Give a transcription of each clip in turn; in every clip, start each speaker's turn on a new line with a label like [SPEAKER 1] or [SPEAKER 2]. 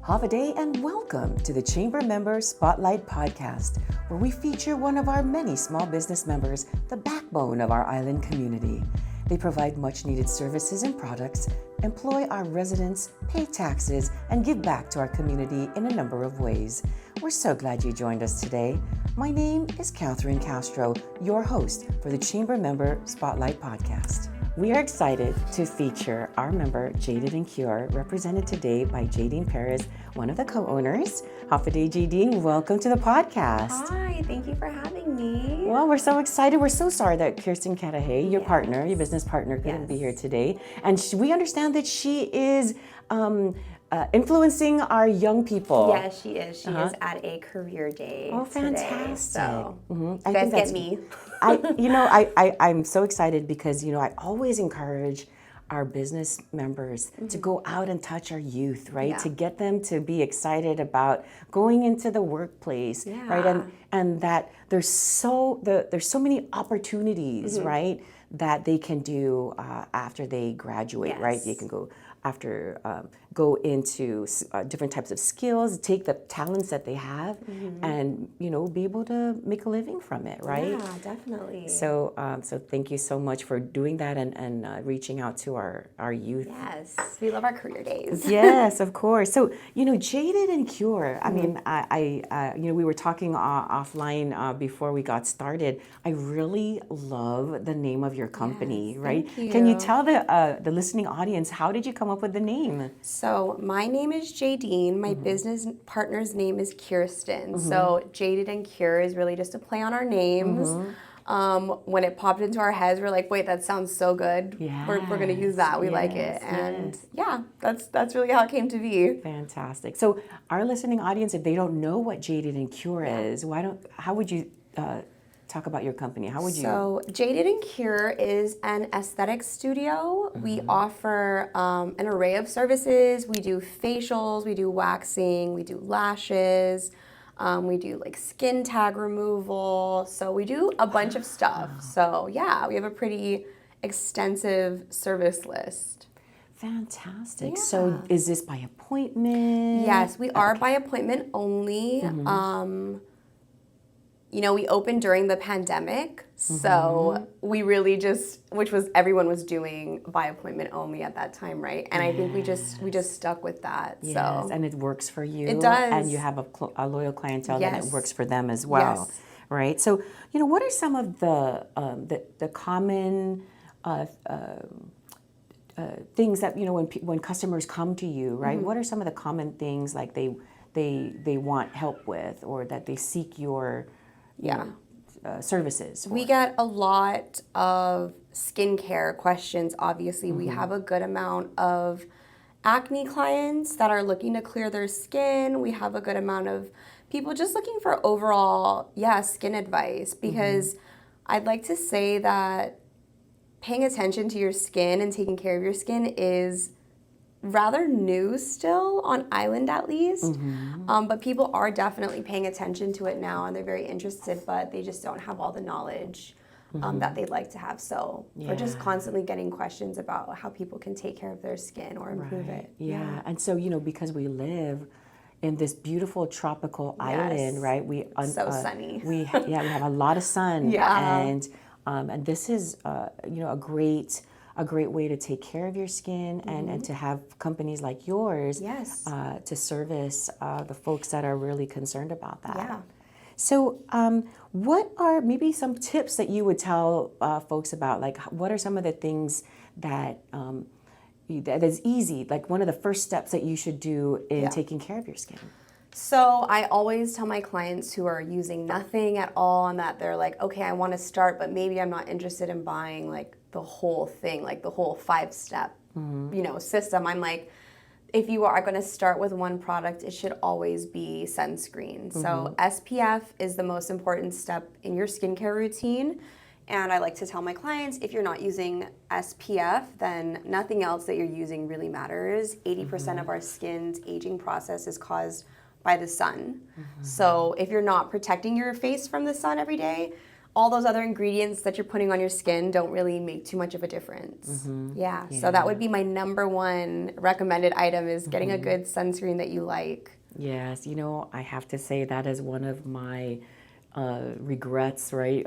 [SPEAKER 1] Holiday and welcome to the Chamber Member Spotlight Podcast, where we feature one of our many small business members, the backbone of our island community. They provide much needed services and products, employ our residents, pay taxes, and give back to our community in a number of ways. We're so glad you joined us today. My name is Catherine Castro, your host for the Chamber Member Spotlight Podcast. We are excited to feature our member, Jaded Cure, represented today by Jaedeen Perez, one of the co-owners. Hafaday Jaedeen, welcome to the podcast.
[SPEAKER 2] Hi, thank you for having me.
[SPEAKER 1] Well, we're so excited. We're so sorry that Kirsten Katahay, your partner, your business partner, couldn't be here today. And we understand that she is influencing our young people.
[SPEAKER 2] Yes, she is. She is at a career day.
[SPEAKER 1] Oh,
[SPEAKER 2] today,
[SPEAKER 1] fantastic.
[SPEAKER 2] so
[SPEAKER 1] Mm-hmm.
[SPEAKER 2] you guys get me.
[SPEAKER 1] I'm so excited because, I always encourage our business members to go out and touch our youth, right?
[SPEAKER 2] Yeah.
[SPEAKER 1] To get them to be excited about going into the workplace, right? And that there's so many opportunities, right? That they can do after they graduate, right? They can go into different types of skills, take the talents that they have, and be able to make a living from it, right?
[SPEAKER 2] Yeah, definitely.
[SPEAKER 1] So thank you so much for doing that and reaching out to our youth.
[SPEAKER 2] Yes, we love our career days.
[SPEAKER 1] Yes, of course. So Jaded Cure. I mean, we were talking offline before we got started. I really love the name of your company, right?
[SPEAKER 2] Thank you.
[SPEAKER 1] Can you tell the listening audience, how did you come up with the name?
[SPEAKER 2] So my name is Jaedeen. My business partner's name is Kirsten. So Jaded and Cure is really just a play on our names. When it popped into our heads, we're like, wait, that sounds so good. We're going to use that. We like it. And that's really how it came to be.
[SPEAKER 1] Fantastic. So our listening audience, if they don't know what Jaded Cure is, how would you talk about your company? How would you?
[SPEAKER 2] So Jaded Cure is an aesthetic studio. We offer an array of services. We do facials, we do waxing, we do lashes, we do like skin tag removal. So we do a bunch of stuff. So we have a pretty extensive service list.
[SPEAKER 1] Fantastic. Yeah. So is this by appointment?
[SPEAKER 2] Yes, we are by appointment only. We opened during the pandemic, so we really everyone was doing by appointment only at that time, right? And I think we just stuck with that.
[SPEAKER 1] Yes,
[SPEAKER 2] so
[SPEAKER 1] and it works for you.
[SPEAKER 2] It does.
[SPEAKER 1] And you have a loyal clientele and it works for them as well, right? So, what are some of the common things that, when customers come to you, right? What are some of the common things like they want help with or that they seek your services for?
[SPEAKER 2] We get a lot of skincare questions. Obviously, we have a good amount of acne clients that are looking to clear their skin. We have a good amount of people just looking for overall, skin advice, because I'd like to say that paying attention to your skin and taking care of your skin is rather new still, on island at least, but people are definitely paying attention to it now and they're very interested, but they just don't have all the knowledge that they'd like to have. So we're just constantly getting questions about how people can take care of their skin or improve it.
[SPEAKER 1] Yeah, and so because we live in this beautiful tropical island, right?
[SPEAKER 2] So sunny.
[SPEAKER 1] We have a lot of sun, and this is a great way to take care of your skin and to have companies like yours to service the folks that are really concerned about that.
[SPEAKER 2] Yeah.
[SPEAKER 1] So what are maybe some tips that you would tell folks about? Like, what are some of the things that is easy, like one of the first steps that you should do in taking care of your skin?
[SPEAKER 2] So I always tell my clients who are using nothing at all and that they're like, okay, I want to start, but maybe I'm not interested in buying like the whole thing, like the whole 5-step, system. I'm like, if you are going to start with one product, it should always be sunscreen. So SPF is the most important step in your skincare routine. And I like to tell my clients, if you're not using SPF, then nothing else that you're using really matters. 80% of our skin's aging process is caused by the sun. So if you're not protecting your face from the sun every day, all those other ingredients that you're putting on your skin don't really make too much of a difference. Yeah, so that would be my number one recommended item is getting a good sunscreen that you like.
[SPEAKER 1] Yes, you know, I have to say that is one of my regrets, right?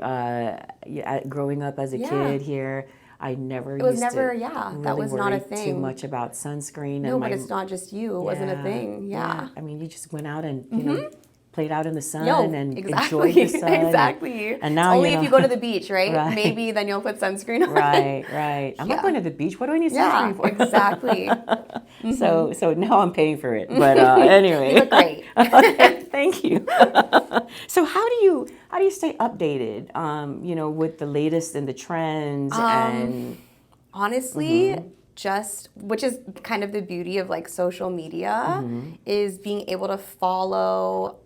[SPEAKER 1] Growing up as a kid here, I never
[SPEAKER 2] It was
[SPEAKER 1] used
[SPEAKER 2] never,
[SPEAKER 1] to
[SPEAKER 2] that
[SPEAKER 1] really
[SPEAKER 2] was not a
[SPEAKER 1] worry
[SPEAKER 2] thing.
[SPEAKER 1] too much about sunscreen.
[SPEAKER 2] No,
[SPEAKER 1] And
[SPEAKER 2] but
[SPEAKER 1] my,
[SPEAKER 2] it's not just you. It wasn't a thing. Yeah.
[SPEAKER 1] I mean, you just went out and, you know, played out in the sun and
[SPEAKER 2] exactly.
[SPEAKER 1] enjoyed the sun.
[SPEAKER 2] Exactly.
[SPEAKER 1] And now,
[SPEAKER 2] it's only
[SPEAKER 1] you know,
[SPEAKER 2] if you go to the beach, right?
[SPEAKER 1] Right.
[SPEAKER 2] Maybe then you'll put sunscreen on.
[SPEAKER 1] Right. I'm not going to the beach. What do I need sunscreen for?
[SPEAKER 2] Exactly.
[SPEAKER 1] So now I'm paying for it. But anyway.
[SPEAKER 2] You look great.
[SPEAKER 1] Okay, thank you. So how do you stay updated, you know, with the latest in the trends and
[SPEAKER 2] honestly, just, which is kind of the beauty of like social media, is being able to follow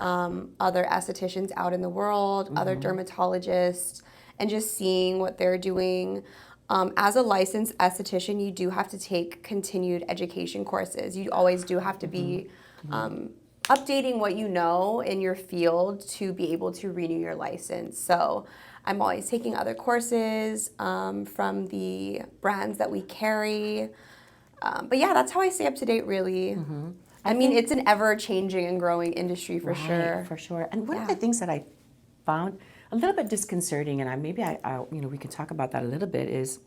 [SPEAKER 2] other estheticians out in the world, other dermatologists, and just seeing what they're doing. As a licensed esthetician, you do have to take continued education courses. You always do have to be updating what you know in your field to be able to renew your license. So I'm always taking other courses from the brands that we carry. But yeah, that's how I stay up to date, really. I mean, it's an ever-changing and growing industry for sure.
[SPEAKER 1] For sure. And one of the things that I found a little bit disconcerting, and maybe you know, we can talk about that a little bit, is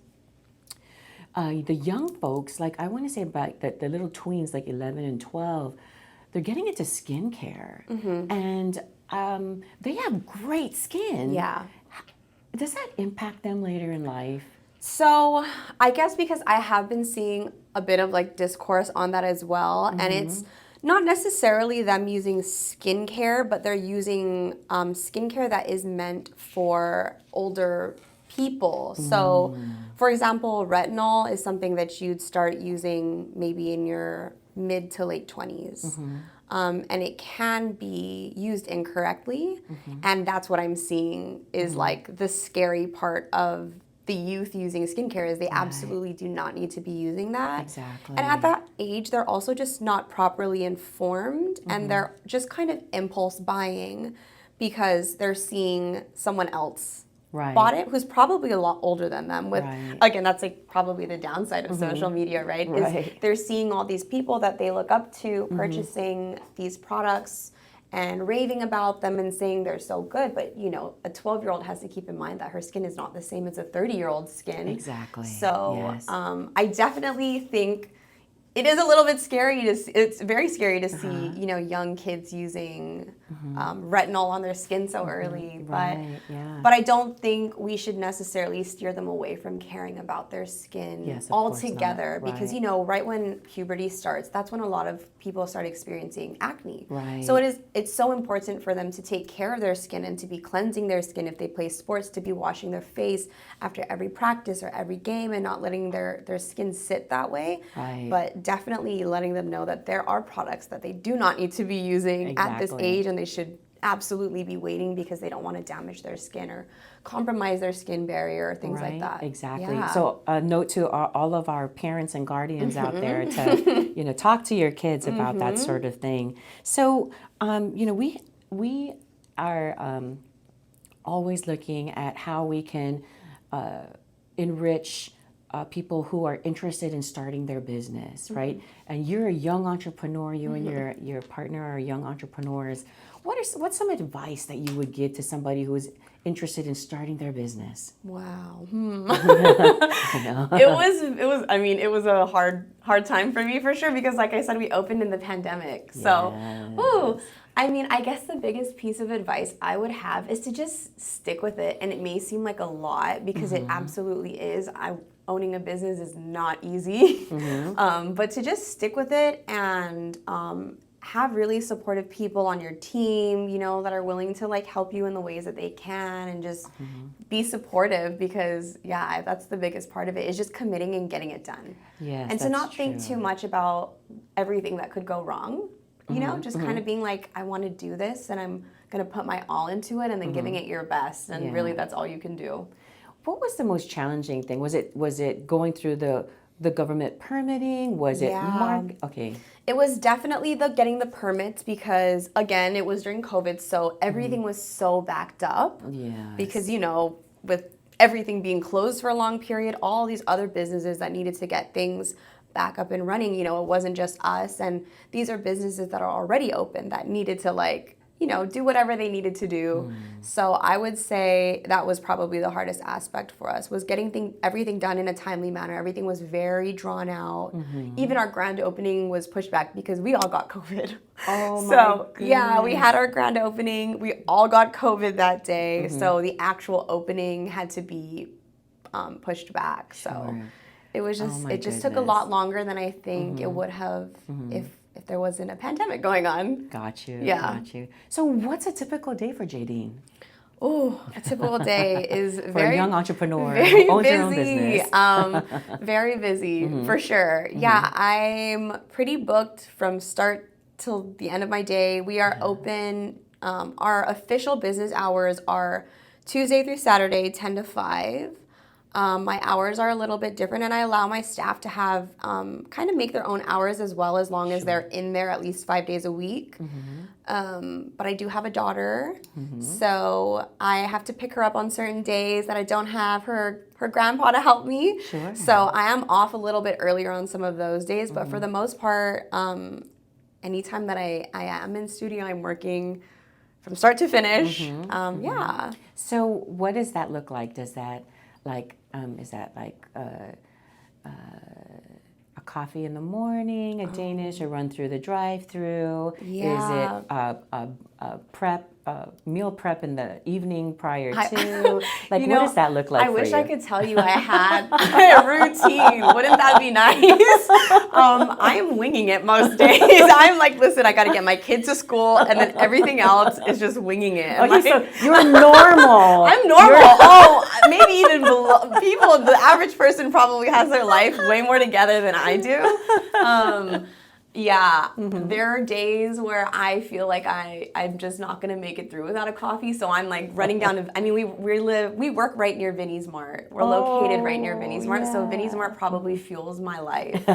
[SPEAKER 1] the young folks, like I want to say about the little tweens, like 11 and 12, they're getting into skincare. And they have great skin.
[SPEAKER 2] Yeah.
[SPEAKER 1] Does that impact them later in life?
[SPEAKER 2] So I guess because I have been seeing a bit of like discourse on that as well, and it's not necessarily them using skincare, but they're using skincare that is meant for older people. So, for example, retinol is something that you'd start using maybe in your mid to late 20s. And it can be used incorrectly. And that's what I'm seeing is like the scary part of the youth using skincare is they absolutely do not need to be using that.
[SPEAKER 1] Exactly.
[SPEAKER 2] And at that age, they're also just not properly informed and they're just kind of impulse buying because they're seeing someone else bought it who's probably a lot older than them with again, that's like probably the downside of social media, right? Is they're seeing all these people that they look up to purchasing these products and raving about them and saying they're so good, but you know, a 12-year-old has to keep in mind that her skin is not the same as a 30-year-old's skin.
[SPEAKER 1] Exactly.
[SPEAKER 2] So I definitely think it is a little bit scary to see, it's very scary to see, you know, young kids using retinol on their skin so early. But I don't think we should necessarily steer them away from caring about their skin altogether because, you know, right when puberty starts, that's when a lot of people start experiencing acne. So it's so important for them to take care of their skin and to be cleansing their skin if they play sports, to be washing their face after every practice or every game and not letting their skin sit that way. But definitely letting them know that there are products that they do not need to be using at this age, and they should absolutely be waiting because they don't want to damage their skin or compromise their skin barrier or things like that.
[SPEAKER 1] Exactly. So a note to all of our parents and guardians out there to, you know, talk to your kids about that sort of thing. So, you know, we are always looking at how we can enrich people who are interested in starting their business, right? And you're a young entrepreneur, you and your partner are young entrepreneurs. What's some advice that you would give to somebody who is interested in starting their business?
[SPEAKER 2] Wow. It was a hard time for me for sure because like I said, we opened in the pandemic. So, I mean, I guess the biggest piece of advice I would have is to just stick with it. And it may seem like a lot because it absolutely is. Owning a business is not easy, but to just stick with it and have really supportive people on your team, you know, that are willing to like help you in the ways that they can and just be supportive because that's the biggest part of it is just committing and getting it done. And to not think too much about everything that could go wrong, you know, just kind of being like, I want to do this and I'm going to put my all into it and then giving it your best. And really that's all you can do.
[SPEAKER 1] What was the most challenging thing? Was it going through the the government permitting? Was it
[SPEAKER 2] Yeah.
[SPEAKER 1] Okay.
[SPEAKER 2] It was definitely the getting the permits because, again, it was during COVID, so everything was so backed up.
[SPEAKER 1] Yes.
[SPEAKER 2] Because, with everything being closed for a long period, all these other businesses that needed to get things back up and running, it wasn't just us. And these are businesses that are already open that needed to do whatever they needed to do. So I would say that was probably the hardest aspect for us, was getting everything done in a timely manner. Everything was very drawn out. Even our grand opening was pushed back because we all got COVID.
[SPEAKER 1] Oh my
[SPEAKER 2] So
[SPEAKER 1] goodness.
[SPEAKER 2] yeah, we had our grand opening. We all got COVID that day. So the actual opening had to be pushed back. So
[SPEAKER 1] Sure.
[SPEAKER 2] it was it just took a lot longer than I think it would have if there wasn't a pandemic going on.
[SPEAKER 1] Got you.
[SPEAKER 2] Yeah.
[SPEAKER 1] Got you. So what's a typical day for Jaedeen?
[SPEAKER 2] Oh, a typical day is
[SPEAKER 1] For a young entrepreneur
[SPEAKER 2] very
[SPEAKER 1] who owns
[SPEAKER 2] busy.
[SPEAKER 1] her own business.
[SPEAKER 2] Very busy for sure. Yeah, I'm pretty booked from start till the end of my day. We are open. Our official business hours are Tuesday through Saturday, 10 to 5. My hours are a little bit different, and I allow my staff to have kind of make their own hours as well, as long as they're in there at least 5 days a week. But I do have a daughter, so I have to pick her up on certain days that I don't have her grandpa to help me.
[SPEAKER 1] Sure.
[SPEAKER 2] So I am off a little bit earlier on some of those days, but for the most part, anytime that I am in studio, I'm working from start to finish. Yeah.
[SPEAKER 1] So what does that look like? Does that is that like a coffee in the morning, a Danish, or run through the drive-through?
[SPEAKER 2] Yeah.
[SPEAKER 1] Is it a meal prep in the evening prior to? Like, what does that look like
[SPEAKER 2] I
[SPEAKER 1] for
[SPEAKER 2] wish
[SPEAKER 1] you?
[SPEAKER 2] I could tell you I had a routine. Wouldn't that be nice? I am winging it most days. I'm like, listen, I got to get my kid to school, and then everything else is just winging it.
[SPEAKER 1] Okay, so you're normal.
[SPEAKER 2] I'm normal. Maybe even below. The average person probably has their life way more together than I do. Yeah, there are days where I feel like I'm just not gonna make it through without a coffee. So I'm like running down to. I mean, we work right near Vinnie's Mart. We're located right near Vinnie's Mart, so Vinnie's Mart probably fuels my life.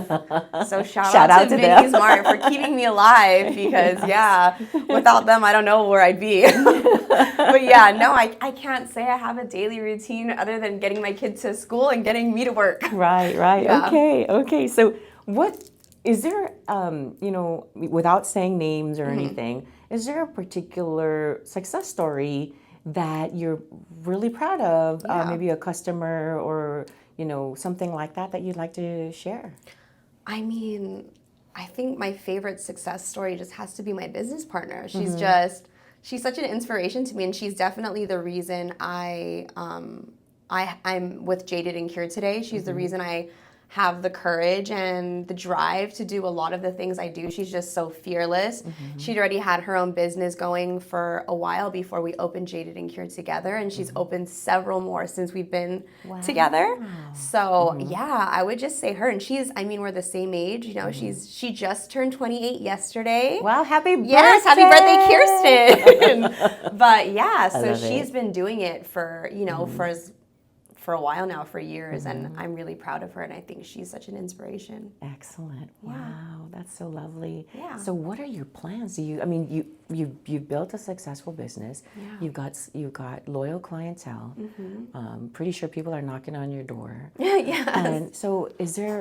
[SPEAKER 2] So shout out to Vinnie's Mart for keeping me alive, because without them I don't know where I'd be. But yeah, no, I can't say I have a daily routine other than getting my kid to school and getting me to work.
[SPEAKER 1] Right.
[SPEAKER 2] Yeah.
[SPEAKER 1] Okay. So what is there, without saying names or anything, is there a particular success story that you're really proud of? Maybe a customer or, something like that you'd like to share?
[SPEAKER 2] I mean, I think my favorite success story just has to be my business partner. She's such an inspiration to me, and she's definitely the reason I'm with Jaded Cure today. She's the reason I have the courage and the drive to do a lot of the things I do. She's just so fearless. She'd already had her own business going for a while before we opened Jaded Cure together, and she's opened several more since we've been together. So yeah, I would just say her. And we're the same age. She just turned 28 yesterday.
[SPEAKER 1] Wow, happy birthday!
[SPEAKER 2] Yes, happy birthday, Kirsten. But yeah, so she's been doing it for for a while now, for years, and I'm really proud of her, and I think she's such an inspiration.
[SPEAKER 1] Excellent. Wow, that's so lovely.
[SPEAKER 2] Yeah.
[SPEAKER 1] So what are your plans? You've built a successful business.
[SPEAKER 2] Yeah.
[SPEAKER 1] You've got loyal clientele. Pretty sure people are knocking on your door.
[SPEAKER 2] Yes.
[SPEAKER 1] And so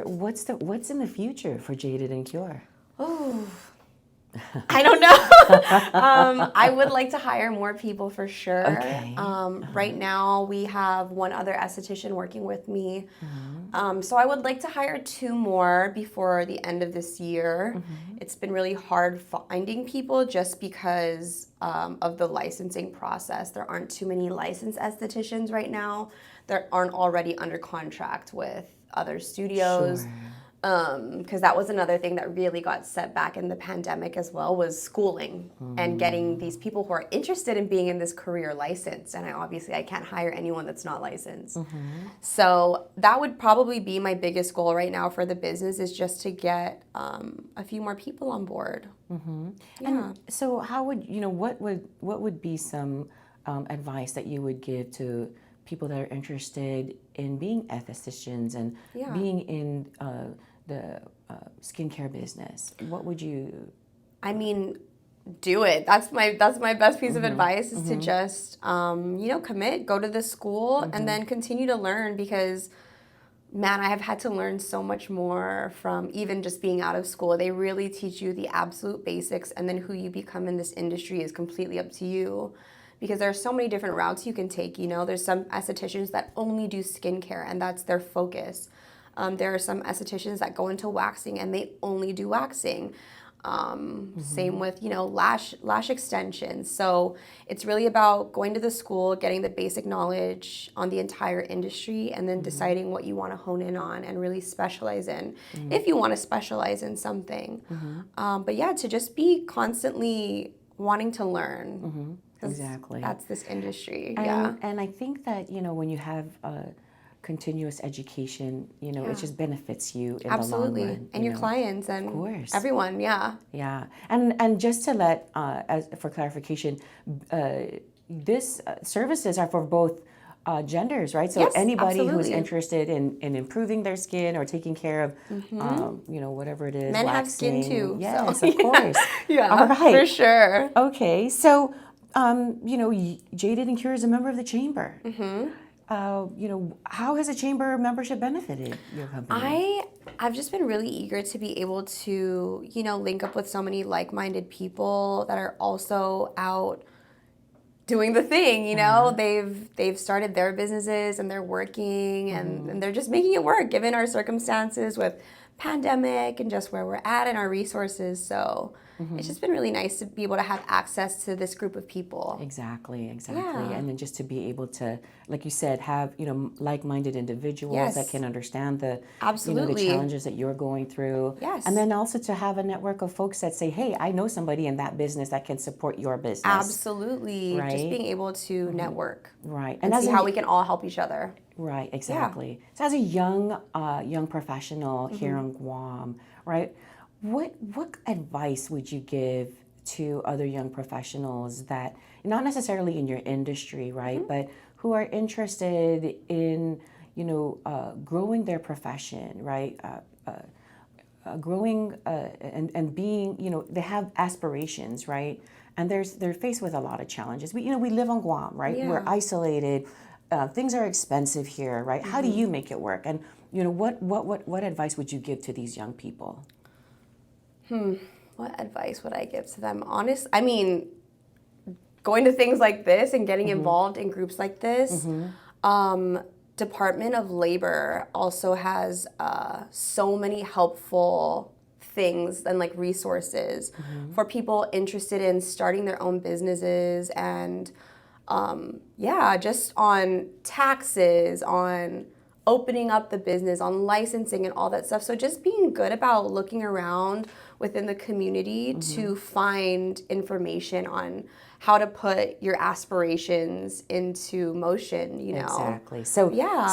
[SPEAKER 1] what's in the future for Jaded Cure?
[SPEAKER 2] Oh, I don't know. I would like to hire more people for sure.
[SPEAKER 1] Okay.
[SPEAKER 2] Right now, we have one other esthetician working with me. So I would like to hire 2 more before the end of this year. It's been really hard finding people just because of the licensing process. There aren't too many licensed estheticians right now that aren't already under contract with other studios.
[SPEAKER 1] Sure.
[SPEAKER 2] Because that was another thing that really got set back in the pandemic as well, was schooling and getting these people who are interested in being in this career licensed. And I can't hire anyone that's not licensed. So that would probably be my biggest goal right now for the business, is just to get a few more people on board. Yeah.
[SPEAKER 1] And so how would, what would be some advice that you would give to people that are interested in being aestheticians and being in the skincare business, what would you?
[SPEAKER 2] I mean, do it. That's my best piece of advice is to just commit, go to the school, and then continue to learn because. Man, I have had to learn so much more from even just being out of school. They really teach you the absolute basics, and then who you become in this industry is completely up to you. Because there are so many different routes you can take. There's some estheticians that only do skincare, and that's their focus. There are some estheticians that go into waxing, and they only do waxing. Same with, lash extensions. So it's really about going to the school, getting the basic knowledge on the entire industry, and then deciding what you want to hone in on and really specialize in, if you want to specialize in something. But yeah, to just be constantly wanting to learn.
[SPEAKER 1] Exactly.
[SPEAKER 2] That's this industry.
[SPEAKER 1] And I think that, when you have continuous education, it just benefits you in the long run.
[SPEAKER 2] And your clients and of course. Everyone, yeah.
[SPEAKER 1] And just to let, for clarification, this services are for both genders, right? So
[SPEAKER 2] yes,
[SPEAKER 1] anybody
[SPEAKER 2] absolutely.
[SPEAKER 1] who's interested in improving their skin or taking care of, whatever it is,
[SPEAKER 2] men
[SPEAKER 1] waxing.
[SPEAKER 2] have skin too.
[SPEAKER 1] Yes,
[SPEAKER 2] so.
[SPEAKER 1] of course.
[SPEAKER 2] All right. For sure.
[SPEAKER 1] Okay, so, Jaded Cure is a member of the chamber. How has a chamber membership benefited your company?
[SPEAKER 2] I've just been really eager to be able to, link up with so many like-minded people that are also out doing the thing, They've started their businesses and they're working and they're just making it work given our circumstances with pandemic and just where we're at and our resources. So it's just been really nice to be able to have access to this group of people.
[SPEAKER 1] Exactly. And then just to be able to, like you said, have, like-minded individuals that can understand the the challenges that you're going through.
[SPEAKER 2] Yes.
[SPEAKER 1] And then also to have a network of folks that say, hey, I know somebody in that business that can support your business.
[SPEAKER 2] Absolutely. Right? Just being able to network.
[SPEAKER 1] Right.
[SPEAKER 2] And see how we can all help each other.
[SPEAKER 1] Right, exactly. Yeah. So as a young professional here in Guam, right, what advice would you give to other young professionals that, not necessarily in your industry, right, but who are interested in, growing their profession, right, growing and being, they have aspirations, right, and they're faced with a lot of challenges. We live on Guam, right? Yeah. We're isolated. Things are expensive here, right? How do you make it work? And what advice would you give to these young people?
[SPEAKER 2] What advice would I give to them? I mean, going to things like this and getting involved in groups like this. Department of Labor also has so many helpful things and resources for people interested in starting their own businesses and just on taxes, on opening up the business, on licensing and all that stuff. So just being good about looking around within the community to find information on how to put your aspirations into motion,
[SPEAKER 1] Exactly. So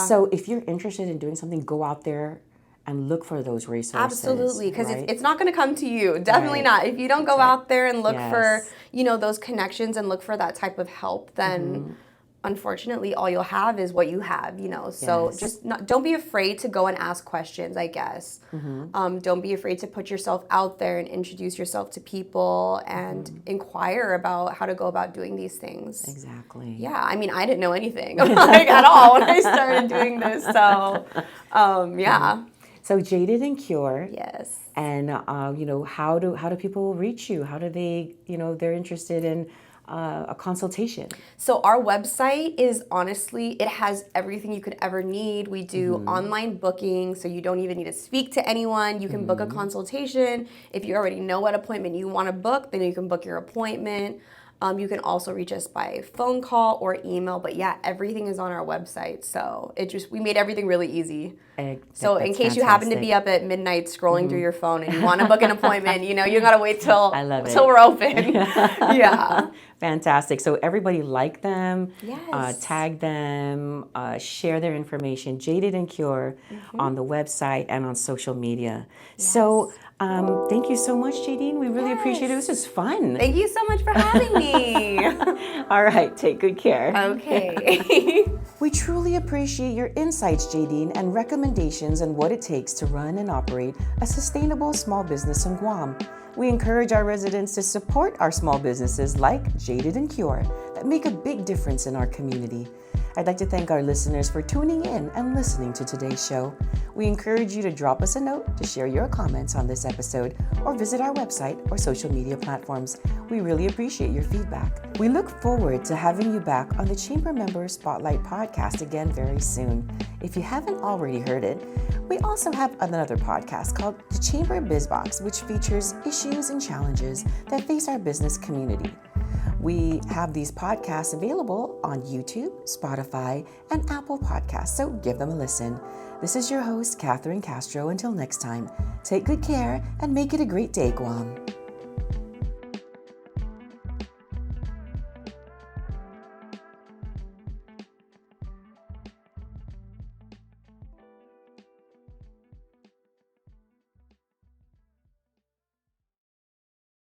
[SPEAKER 1] so if you're interested in doing something, go out there and look for those resources.
[SPEAKER 2] Absolutely, because it's not going to come to you. Definitely not. If you don't go out there and look for, those connections and look for that type of help, then unfortunately all you'll have is what you have, So just don't be afraid to go and ask questions, I guess. Don't be afraid to put yourself out there and introduce yourself to people and inquire about how to go about doing these things.
[SPEAKER 1] Exactly.
[SPEAKER 2] Yeah, I mean, I didn't know anything at all when I started doing this. So,
[SPEAKER 1] So Jaded Cure.
[SPEAKER 2] Yes.
[SPEAKER 1] And how do people reach you? How do they, they're interested in a consultation?
[SPEAKER 2] So our website is honestly, it has everything you could ever need. We do online booking, so you don't even need to speak to anyone. You can book a consultation. If you already know what appointment you want to book, then you can book your appointment. You can also reach us by phone call or email, but everything is on our website. So we made everything really easy. So in case you happen to be up at midnight scrolling through your phone and you want to book an appointment, you gotta wait till we're open. Yeah.
[SPEAKER 1] Fantastic. So everybody like them,
[SPEAKER 2] yes.
[SPEAKER 1] Tag them, share their information, Jaded Cure on the website and on social media.
[SPEAKER 2] Yes.
[SPEAKER 1] So Thank you so much, Jaedeen. We really appreciate it. This was fun.
[SPEAKER 2] Thank you so much for having me.
[SPEAKER 1] All right, take good care.
[SPEAKER 2] Okay.
[SPEAKER 1] We truly appreciate your insights, Jaedeen, and recommendations on what it takes to run and operate a sustainable small business in Guam. We encourage our residents to support our small businesses like Jaded Cure that make a big difference in our community. I'd like to thank our listeners for tuning in and listening to today's show. We encourage you to drop us a note to share your comments on this episode or visit our website or social media platforms. We really appreciate your feedback. We look forward to having you back on the Chamber Member Spotlight podcast again very soon. If you haven't already heard it, we also have another podcast called The Chamber BizBox, which features issues and challenges that face our business community. We have these podcasts available on YouTube, Spotify, and Apple Podcasts, so give them a listen. This is your host, Catherine Castro. Until next time, take good care and make it a great day, Guam.